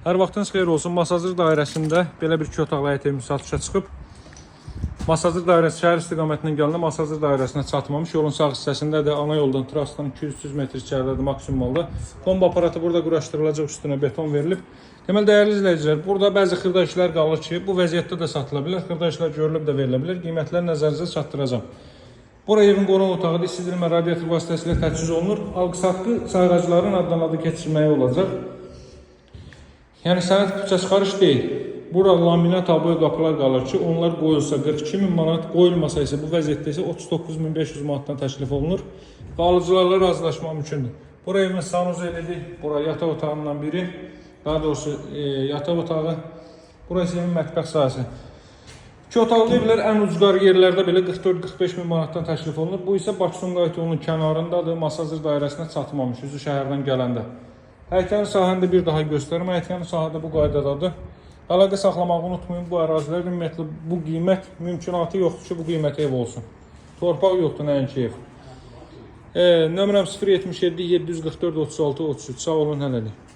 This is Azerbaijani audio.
Hər vaxtınız xeyir olsun. Masazır dairəsində belə bir 2 otaqlı həyət evimiz satışa çıxıb. Masazır dairəsi şəhər istiqamətindən gələndə Masazır dairəsinə çatmamış. Yolun sağ hissəsindədir. Ana yoldan trasdan 200-300 metr içəridədir maksimum oldu. Bomba aparatı burada quraşdırılacaq, üstünə beton verilib. Deməli, dəyərli izləyicilər, burada bəzi xırda işlər qalır ki, bu vəziyyətdə də satıla bilər. Xırda işlər görülüb də verilə bilər. Qiymətləri nəzərinizə çatdıracağım. Bura evin qonaq otağıdır. İstidirmə radiator vasitəsilə təchiz olunur. Alqı haqqı sayğacların addan adı keçirməyi olacaq. Yəni sənəd küçə çıxarış deyil. Bura laminat aboy qapılar qalır ki, onlar qoyulsa 42.000 manat, qoyulmasa isə bu vəziyyətdə isə 39.500 manatdan təklif olunur və alıcılarla razılaşma mümkündür. Bura evimiz sanuzelidir. Bura yataq otağından biri. Daha doğrusu yataq otağı. Bura isə evin mətbəx sahəsi. 2 otaqlı evlər ən ucqar yerlərdə belə 44-45.000 manatdan təklif olunur. Bu isə Bakı-Sumqayıt yolunun kənarındadır. Masazır dairəsinə çatmamış, üzü şəhərdən gələndə. Həyətyanı sahəni bir daha göstərim. Həyətyanı sahədə bu qaydadadır. Əlaqə saxlamağı unutmayın. Bu ərazilər ümumiyyətlə bu qiymət mümkünatı yoxdur ki, bu qiymət ev olsun. Torpaq yoxdur, nəinki ev. Nömrəm 077 744 36 33. Sağ olun, hələlik.